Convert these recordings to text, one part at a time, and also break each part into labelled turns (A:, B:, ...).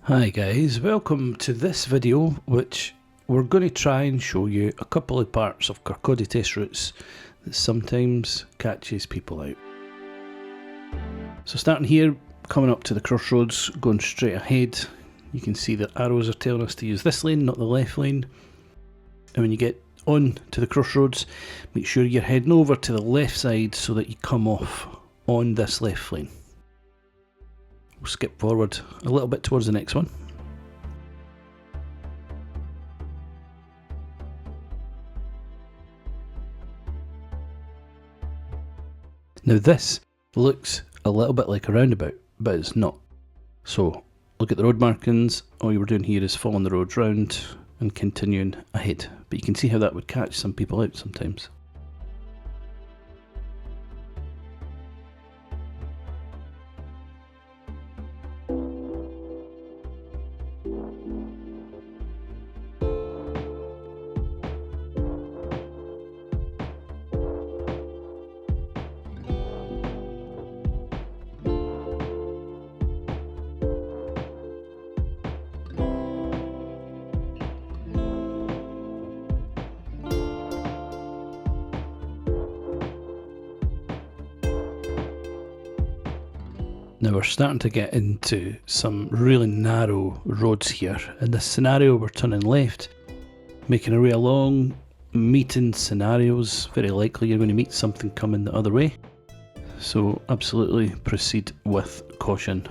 A: Hi guys, welcome to this video which we're going to try and show you a couple of parts of Kirkcaldy test routes that sometimes catches people out. So starting here, coming up to the crossroads, going straight ahead, you can see the arrows are telling us to use this lane, not the left lane. And when you get on to the crossroads, make sure you're heading over to the left side so that you come off on this left lane. We'll skip forward a little bit towards the next one. Now this looks a little bit like a roundabout, but it's not. So look at the road markings, all you were doing here is following the road round and continuing ahead. But you can see how that would catch some people out sometimes. Now we're starting to get into some really narrow roads here. In this scenario we're turning left, making our way along, meeting scenarios. Very likely you're going to meet something coming the other way. So absolutely proceed with caution.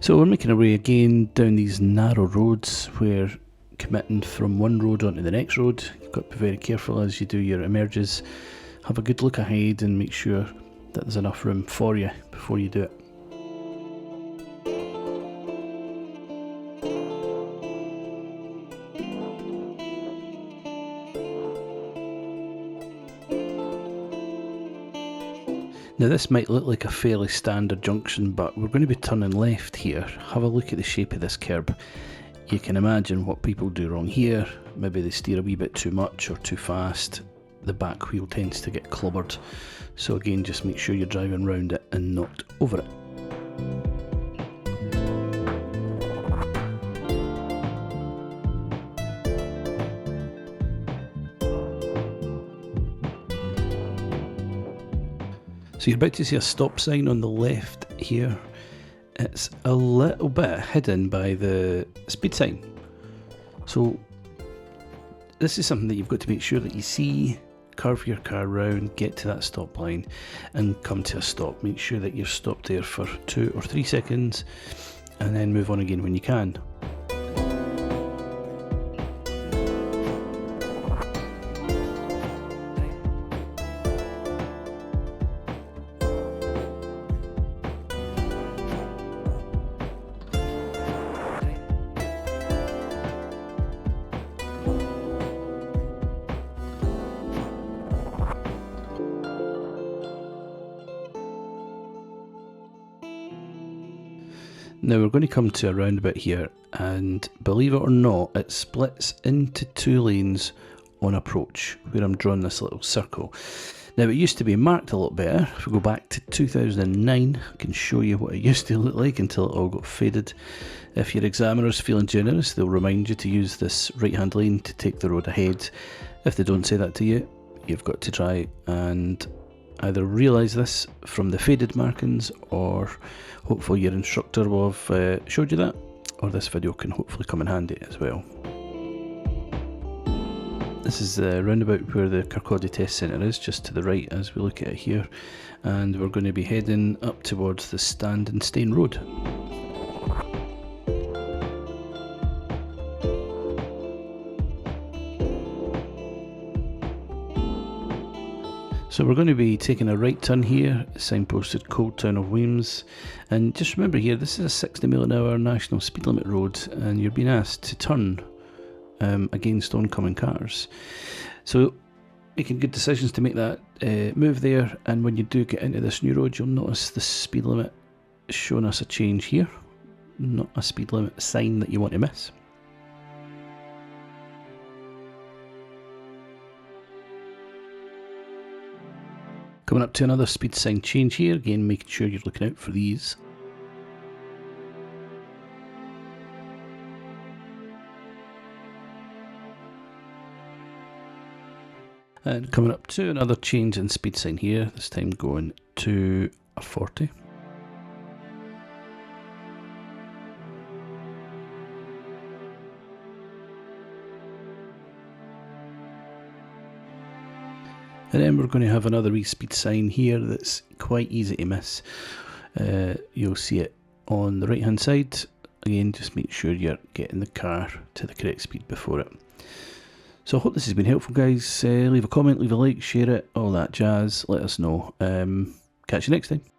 A: So we're making our way again down these narrow roads where committing from one road onto the next road. You've got to be very careful as you do your emerges. Have a good look ahead and make sure that there's enough room for you before you do it. Now this might look like a fairly standard junction, but we're going to be turning left here. Have a look at the shape of this curb. You can imagine what people do wrong here. Maybe they steer a wee bit too much or too fast. The back wheel tends to get clobbered. So again, just make sure you're driving round it and not over it. So you're about to see a stop sign on the left here. It's a little bit hidden by the speed sign. So this is something that you've got to make sure that you see, curve your car round, get to that stop line and come to a stop. Make sure that you're stopped there for 2 or 3 seconds and then move on again when you can. Now we're going to come to a roundabout here, and believe it or not, it splits into 2 lanes on approach, where I'm drawing this little circle. Now it used to be marked a lot better. If we go back to 2009, I can show you what it used to look like until it all got faded. If your examiner's feeling generous, they'll remind you to use this right hand lane to take the road ahead. If they don't say that to you, you've got to try and either realise this from the faded markings, or hopefully your instructor will have showed you that, or this video can hopefully come in handy as well. This is the roundabout where the Kirkcaldy Test Centre is, just to the right as we look at it here, and we're going to be heading up towards the Stane Road. So we're going to be taking a right turn here, signposted Coaltown of Wemyss, and just remember here, this is a 60 mph national speed limit road, and you're being asked to turn against oncoming cars. So making good decisions to make that move there, and when you do get into this new road, you'll notice the speed limit is showing us a change here, not a speed limit sign that you want to miss. Coming up to another speed sign change here, again making sure you're looking out for these. And coming up to another change in speed sign here, this time going to a 40. And then we're going to have another wee speed sign here that's quite easy to miss. You'll see it on the right hand side. Again, just make sure you're getting the car to the correct speed before it. So I hope this has been helpful, guys. Leave a comment, leave a like, share it, all that jazz. Let us know. Catch you next time.